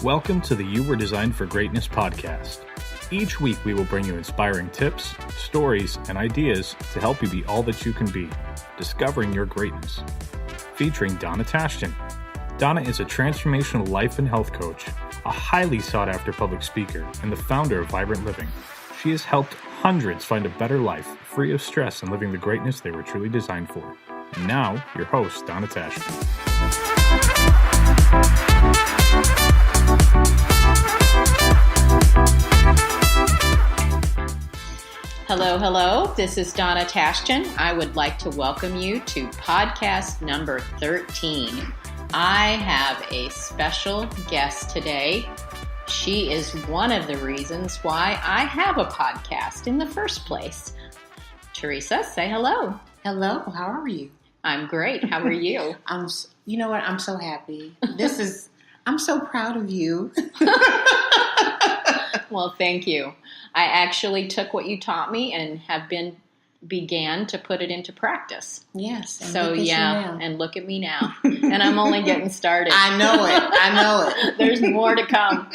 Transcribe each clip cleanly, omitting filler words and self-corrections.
Welcome to the You Were Designed for Greatness podcast. Each week we will bring you inspiring tips, stories, and ideas to help you be all that you can be, discovering your greatness. Featuring Donna. Donna is a transformational life and health coach, a highly sought-after public speaker, and the founder of Vibrant Living. She has helped hundreds find a better life, free of stress and living the greatness they were truly designed for. And now, your host, Donna. Hello. This is Donna Tashton. I would like to welcome you to podcast number 13. I have a special guest today. She is one of the reasons why I have a podcast in the first place. Toresa, say hello. Hello, how are you? I'm great. How are you? You know what? I'm so happy. I'm so proud of you. Well, thank you. I actually took what you taught me and began to put it into practice. Yes. So and look at me now. And I'm only getting started. I know it. There's more to come.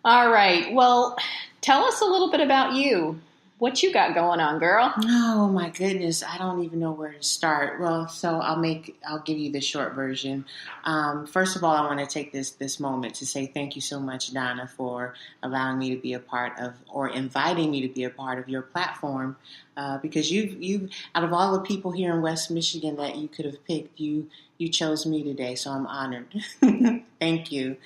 All right. Well, tell us a little bit about you. What you got going on, girl? Oh my goodness, I don't even know where to start. Well, so I'll give you the short version. First of all, I want to take this moment to say thank you so much, Donna, for allowing me to be a part of, or inviting me to be a part of your platform. Because you out of all the people here in West Michigan that you could have picked, you chose me today, so I'm honored. Thank you.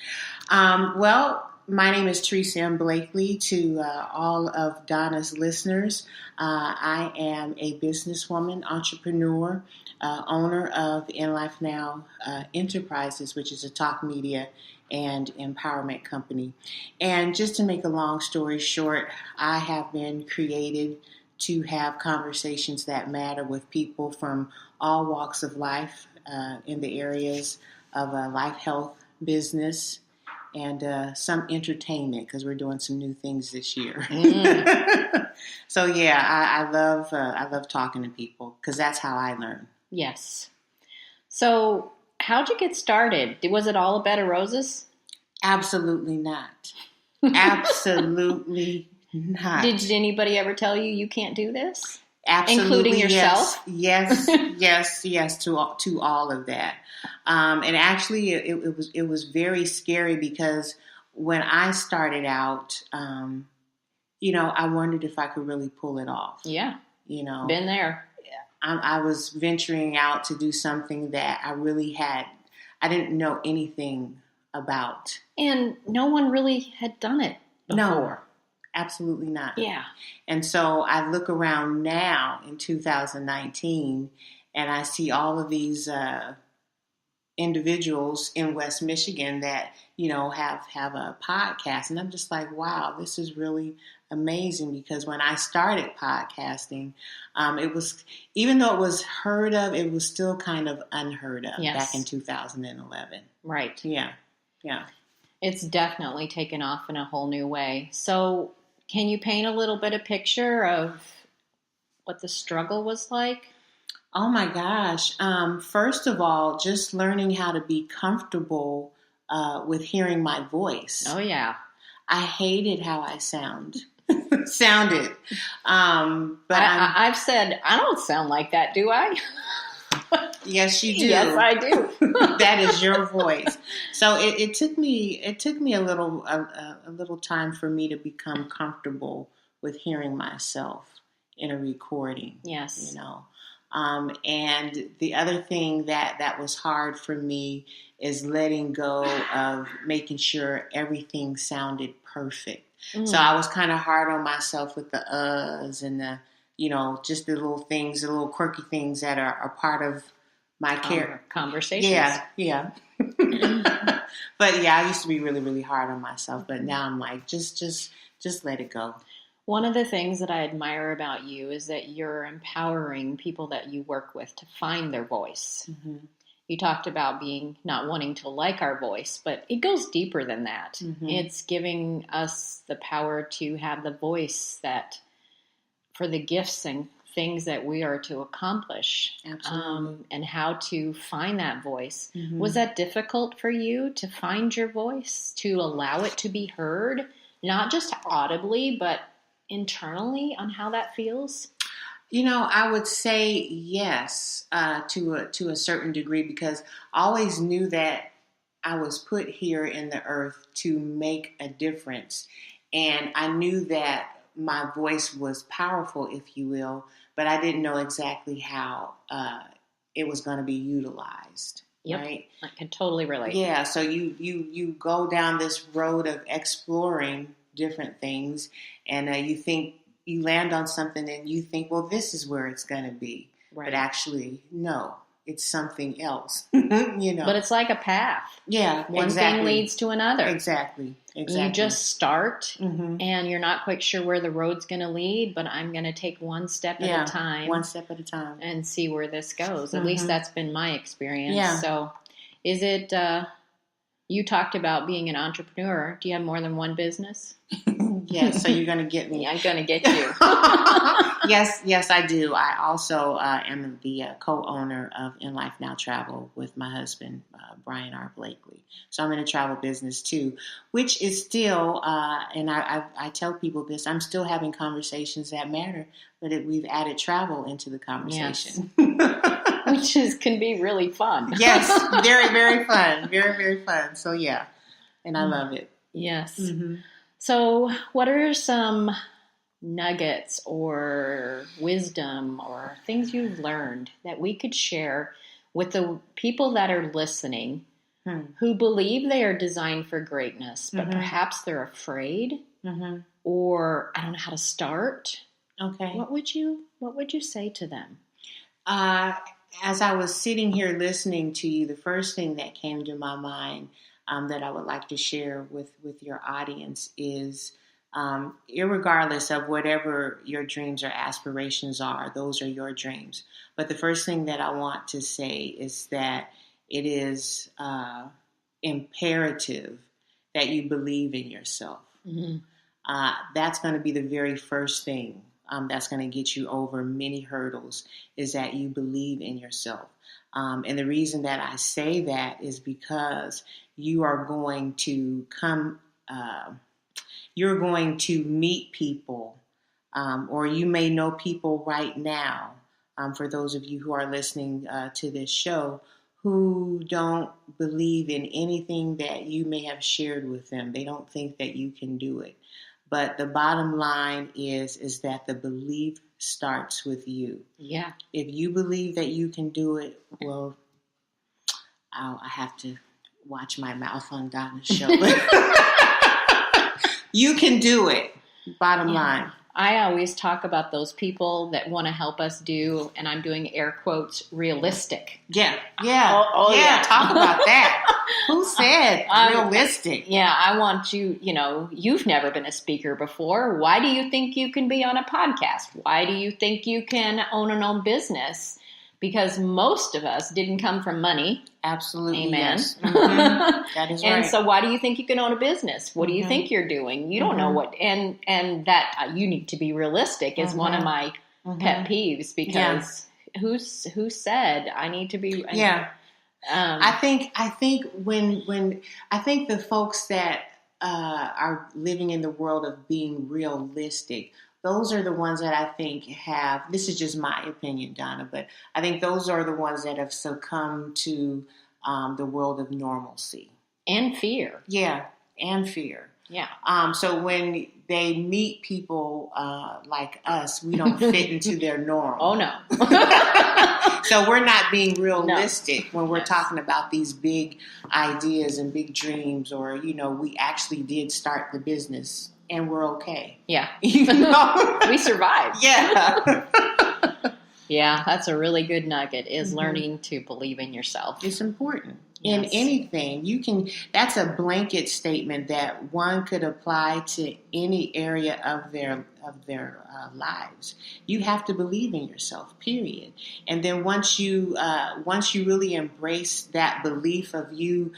My name is Toresa Blakley. To all of Donna's listeners, I am a businesswoman, entrepreneur, owner of In Life Now Enterprises, which is a talk media and empowerment company. And just to make a long story short, I have been created to have conversations that matter with people from all walks of life in the areas of life, health, business, and some entertainment, because we're doing some new things this year. So I love talking to people because that's how I learn. Yes. So how'd you get started? Was it all a bed of roses? Absolutely not. Absolutely not. Did anybody ever tell you can't do this? Absolutely, including yourself? Yes, to all of that. And actually, it was very scary because when I started out, I wondered if I could really pull it off. Yeah, been there. I was venturing out to do something that I didn't know anything about, and no one really had done it before. No. Absolutely not. Yeah. And so I look around now in 2019 and I see all of these individuals in West Michigan that, have a podcast. And I'm just like, wow, this is really amazing, because when I started podcasting, it was, even though it was heard of, it was still kind of unheard of back in 2011. Right. Yeah. It's definitely taken off in a whole new way. So can you paint a little bit of picture of what the struggle was like? Oh my gosh. First of all, just learning how to be comfortable with hearing my voice. Oh yeah. I hated how I sounded. But I've said, I don't sound like that, do I? Yes, you do. Yes, I do. That is your voice. So it took me a little time for me to become comfortable with hearing myself in a recording. Yes. And the other thing that was hard for me is letting go of making sure everything sounded perfect. So I was kind of hard on myself with the uhs and the, just the little things, the little quirky things that are part of my conversations. Yeah. But yeah, I used to be really, really hard on myself. But now I'm like, just let it go. One of the things that I admire about you is that you're empowering people that you work with to find their voice. Mm-hmm. You talked about not wanting to like our voice, but it goes deeper than that. Mm-hmm. It's giving us the power to have the voice that for the gifts and things that we are to accomplish. Absolutely. And how to find that voice. Mm-hmm. Was that difficult for you to find your voice, to allow it to be heard, not just audibly, but internally on how that feels? I would say yes, to a certain degree, because I always knew that I was put here in the earth to make a difference. And I knew that my voice was powerful, if you will, but I didn't know exactly how it was going to be utilized. Yep. Right? I can totally relate. Yeah. So you go down this road of exploring different things, and you land on something and you think, well, this is where it's going to be. Right. But actually, no, it's something else. But it's like a path. Yeah, One thing leads to another. Exactly. You just start, mm-hmm. and you're not quite sure where the road's going to lead, but I'm going to take one step at a time. One step at a time. And see where this goes. Mm-hmm. At least that's been my experience. Yeah. So is it, you talked about being an entrepreneur. Do you have more than one business? Yes, so you're going to get me. I'm going to get you. Yes, I do. I also am the co-owner of In Life Now Travel with my husband, Brian R. Blakley. So I'm in a travel business too, which is still, and I tell people this, I'm still having conversations that matter, but we've added travel into the conversation. Yes. Which can be really fun. Yes, very, very fun. Very, very fun. So yeah, and I love it. Yes. Mm-hmm. So what are some nuggets or wisdom or things you've learned that we could share with the people that are listening who believe they are designed for greatness, but perhaps they're afraid or I don't know how to start? Okay. What would you say to them? As I was sitting here listening to you, the first thing that came to my mind that I would like to share with your audience is, irregardless of whatever your dreams or aspirations are, those are your dreams. But the first thing that I want to say is that it is imperative that you believe in yourself. Mm-hmm. That's going to be the very first thing that's going to get you over many hurdles, is that you believe in yourself. And the reason that I say that is because you are going to you're going to meet people, or you may know people right now, for those of you who are listening to this show, who don't believe in anything that you may have shared with them. They don't think that you can do it. But the bottom line is that the belief starts with you. Yeah. If you believe that you can do it, well, I have to watch my mouth on Donna's show. You can do it. Bottom line. I always talk about those people that want to help us do, and I'm doing air quotes, realistic. Yeah. Talk about that. Who said realistic? Yeah, I want you, you've never been a speaker before. Why do you think you can be on a podcast? Why do you think you can own an own business? Because most of us didn't come from money. Absolutely. Amen. Yes. Mm-hmm. That is right. And so why do you think you can own a business? What do you think you're doing? You don't know what, and that you need to be realistic is one of my pet peeves, because who said I need to be? I think the folks that are living in the world of being realistic, those are the ones that I think have, this is just my opinion, Donna, but I think those are the ones that have succumbed to the world of normalcy. And fear. Yeah, and fear. Yeah. So when they meet people like us, we don't fit into their norm. Oh, no. So we're not being realistic when we're talking about these big ideas and big dreams, or, we actually did start the business. And we're okay. Yeah. We survived. Yeah. Yeah, that's a really good nugget, is learning to believe in yourself. It's important. In anything, that's a blanket statement that one could apply to any area of their lives. You have to believe in yourself, period. And then once you really embrace that belief of you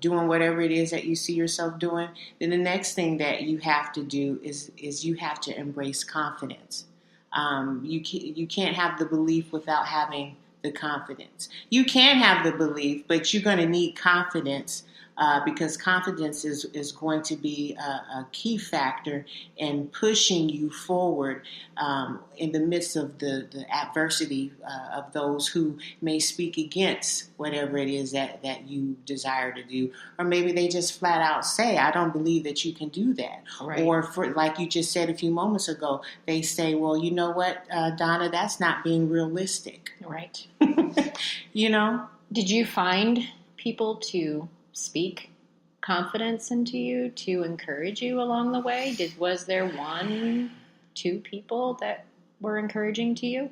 doing whatever it is that you see yourself doing, then the next thing that you have to do is you have to embrace confidence. You can't have the belief without having the confidence. You can have the belief, but you're going to need confidence because confidence is going to be a key factor in pushing you forward in the midst of the adversity of those who may speak against whatever it is that you desire to do. Or maybe they just flat out say, I don't believe that you can do that. Right. Or for, like you just said a few moments ago, they say, well, you know what, Donna, that's not being realistic. Right. You know? Did you find people to speak confidence into you, to encourage you along the way? Was there 1, 2 people that were encouraging to you?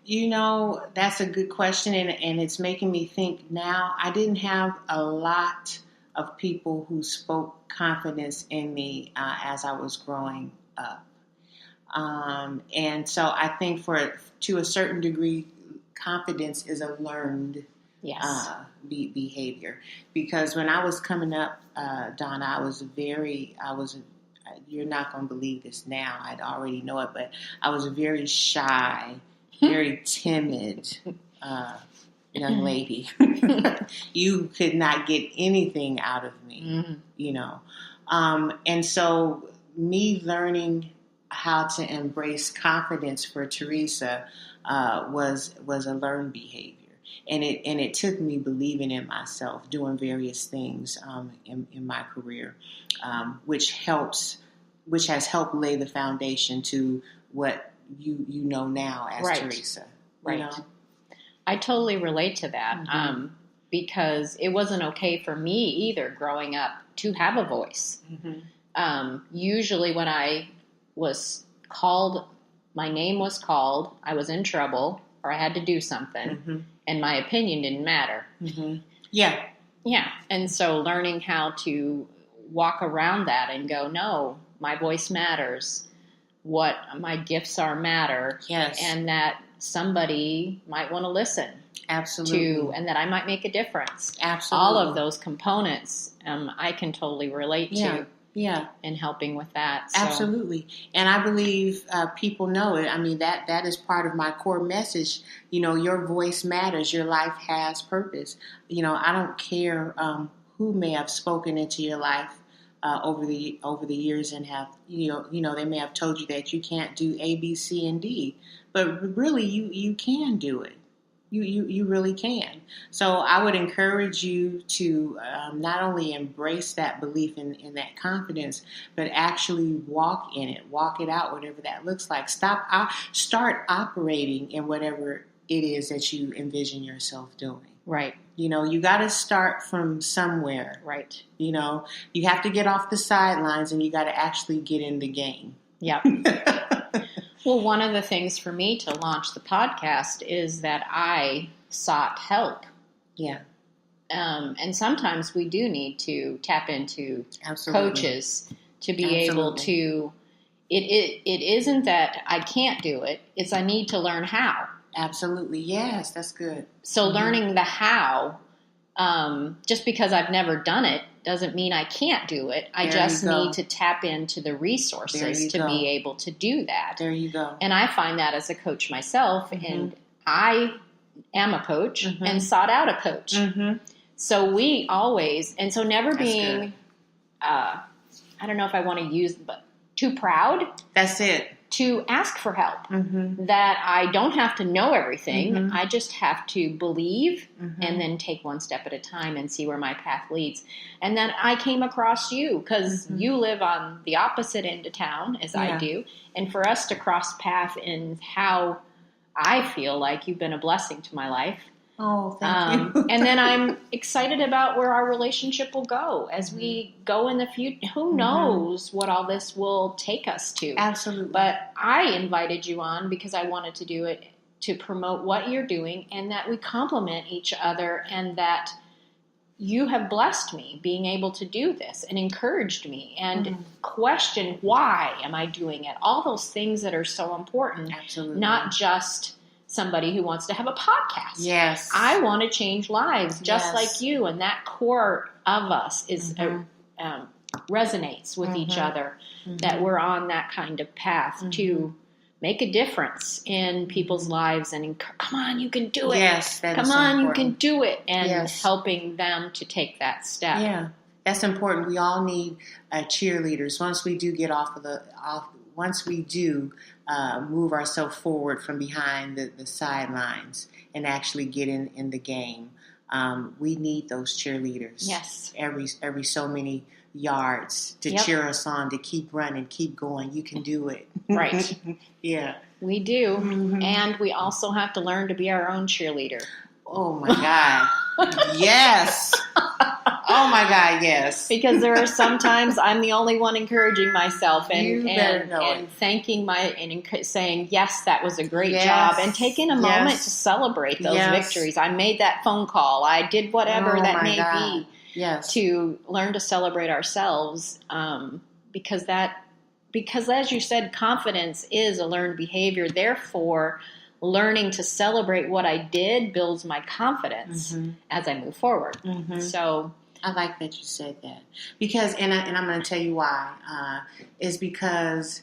You know, that's a good question, and it's making me think now. I didn't have a lot of people who spoke confidence in me as I was growing up. And so I think to a certain degree, confidence is a learned behavior. Because when I was coming up, Donna, you're not going to believe this now. I already know it, but I was a very shy, very timid young lady. You could not get anything out of me, you know. And so me learning how to embrace confidence for Toresa was a learned behavior. And it took me believing in myself, doing various things in my career, which has helped lay the foundation to what you know now as right. Toresa. Right. You know? I totally relate to that because it wasn't okay for me either growing up to have a voice. Usually when I was called, my name was called, I was in trouble or I had to do something. And my opinion didn't matter. Yeah. Yeah. And so learning how to walk around that and go, no, my voice matters. What my gifts are matter. Yes. And that somebody might want to listen. Absolutely. And that I might make a difference. Absolutely. All of those components I can totally relate to. Yeah. In helping with that. So. Absolutely. And I believe people know it. I mean, that is part of my core message. You know, your voice matters. Your life has purpose. You know, I don't care who may have spoken into your life over the years and have, you know, they may have told you that you can't do A, B, C, and D. But really, you can do it. You really can. So I would encourage you to not only embrace that belief in that confidence, but actually walk in it, walk it out, whatever that looks like. Start operating in whatever it is that you envision yourself doing. Right. You know, you got to start from somewhere. Right. You know, you have to get off the sidelines and you got to actually get in the game. Yep. Well, one of the things for me to launch the podcast is that I sought help. Yeah. And sometimes we do need to tap into coaches to be able to, it isn't that I can't do it, it's I need to learn how. Absolutely. Yes, that's good. So learning the how, just because I've never done it, doesn't mean I can't do it. I just need to tap into the resources to be able to do that. There you go. And I find that as a coach myself, and I am a coach and sought out a coach. So we always, and so never being, I don't know if I want to use, but too proud. That's it. To ask for help. That I don't have to know everything. I just have to believe and then take one step at a time and see where my path leads. And then I came across you because you live on the opposite end of town as I do. And for us to cross path in how I feel like you've been a blessing to my life. Oh, thank you. And then I'm excited about where our relationship will go as we go in the future. Who knows what all this will take us to? Absolutely. But I invited you on because I wanted to do it to promote what you're doing and that we complement each other and that you have blessed me being able to do this and encouraged me and question why am I doing it? All those things that are so important. Absolutely. Not just somebody who wants to have a podcast. Yes. I want to change lives just like you. And that core of us is resonates with each other, that we're on that kind of path to make a difference in people's lives and come on, you can do it. Yes, that come is so on, important. You can do it, and Yes. helping them to take that step. Yeah, that's important. We all need cheerleaders. Once we do get once we do move ourselves forward from behind the sidelines and actually get in the game, we need those cheerleaders. Yes. Every so many yards to cheer us on, to keep running, keep going. You can do it. Right. Yeah. We do. And we also have to learn to be our own cheerleader. Oh my God. Yes. Oh my God, yes. Because there are sometimes I'm the only one encouraging myself and thanking and saying, yes, that was a great job, and taking a moment to celebrate those victories. I made that phone call. I did whatever that may be. Yes. To learn to celebrate ourselves, because as you said, confidence is a learned behavior. Therefore, learning to celebrate what I did builds my confidence as I move forward. So I like that you said that, because and I'm going to tell you why. Is because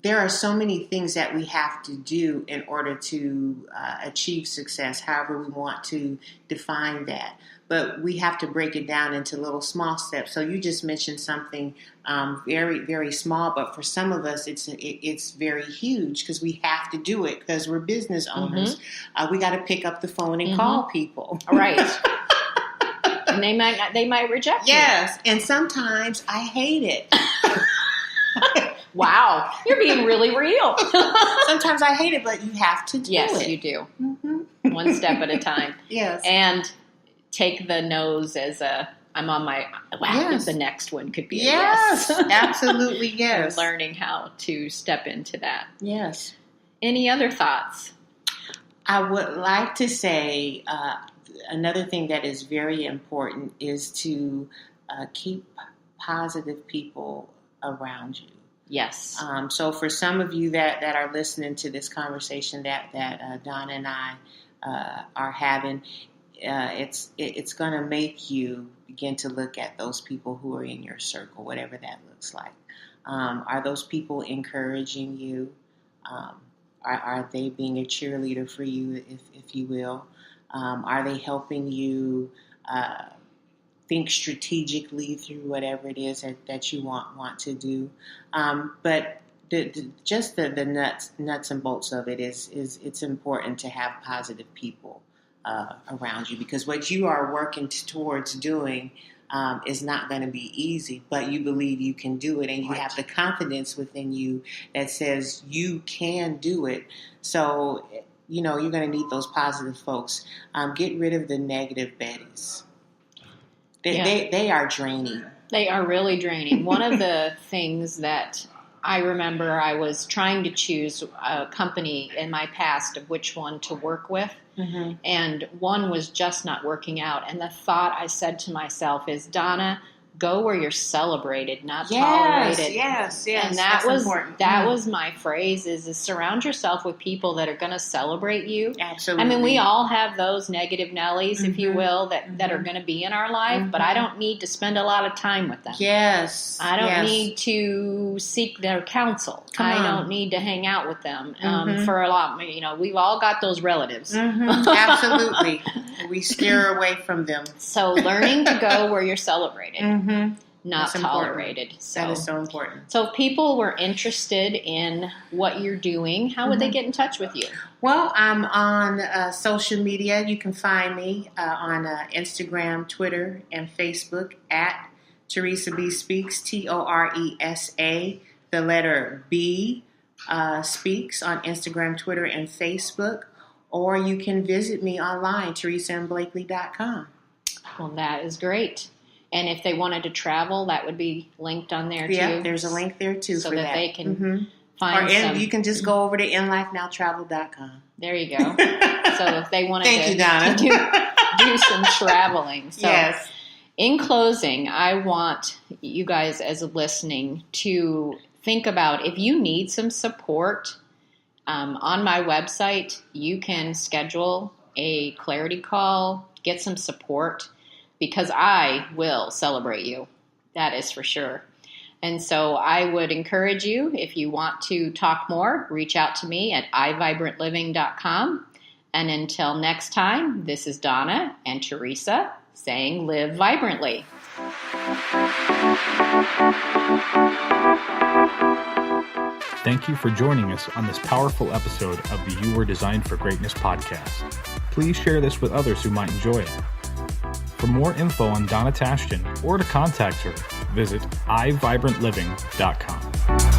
there are so many things that we have to do in order to achieve success, however we want to define that. But we have to break it down into little small steps. So you just mentioned something very, very small, but for some of us, it's very huge because we have to do it because we're business owners. We got to pick up the phone and call people. Right. And they might reject you. Yes, and sometimes I hate it. Wow, you're being really real. Sometimes I hate it, but you have to do it. Yes, you do. One step at a time. Yes. And take the no's as I'm on my, the next one could be a yes. yes. Absolutely, yes. And learning how to step into that. Yes. Any other thoughts? I would like to say another thing that is very important is to keep positive people around you. Yes. So for some of you that are listening to this conversation that Donna and I are having, it's going to make you begin to look at those people who are in your circle, whatever that looks like. Are those people encouraging you? Are they being a cheerleader for you, if you will? Are they helping you think strategically through whatever it is that you want to do? But just the nuts and bolts of it is it's important to have positive people around you, because what you are working towards doing is not going to be easy, but you believe you can do it, and you have the confidence within you that says you can do it. So, you're going to need those positive folks. Get rid of the negative Bettys. They are draining. They are really draining. One of the things that I remember, I was trying to choose a company in my past of which one to work with. And one was just not working out. And the thought I said to myself is, Donna, go where you're celebrated, not tolerated. Yes. And that was my phrase is surround yourself with people that are going to celebrate you. Absolutely. I mean, we all have those negative Nellies, if you will, that are going to be in our life, but I don't need to spend a lot of time with them. Yes. I don't need to seek their counsel. I don't need to hang out with them for a lot. We've all got those relatives. Absolutely. We steer away from them. So learning to go where you're celebrated. Not That's tolerated. So, that is so important. So if people were interested in what you're doing, how would they get in touch with you? Well, I'm on social media. You can find me on Instagram, Twitter, and Facebook at Toresa B Speaks, Toresa, the letter B Speaks on Instagram, Twitter, and Facebook. Or you can visit me online, ToresaBlakley.com. Well, that is great. And if they wanted to travel, that would be linked on there, too. Yeah, there's a link there, too, so for that. They can find you can just go over to InLifeNowTravel.com. There you go. So if they wanted to do some traveling. So yes. In closing, I want you guys as listening to think about if you need some support. On my website, you can schedule a clarity call, get some support, because I will celebrate you. That is for sure. And so I would encourage you, if you want to talk more, reach out to me at iVibrantLiving.com. And until next time, this is Donna and Toresa saying live vibrantly. Thank you for joining us on this powerful episode of the You Were Designed for Greatness podcast. Please share this with others who might enjoy it. For more info on Donna Tashton or to contact her, visit iVibrantLiving.com.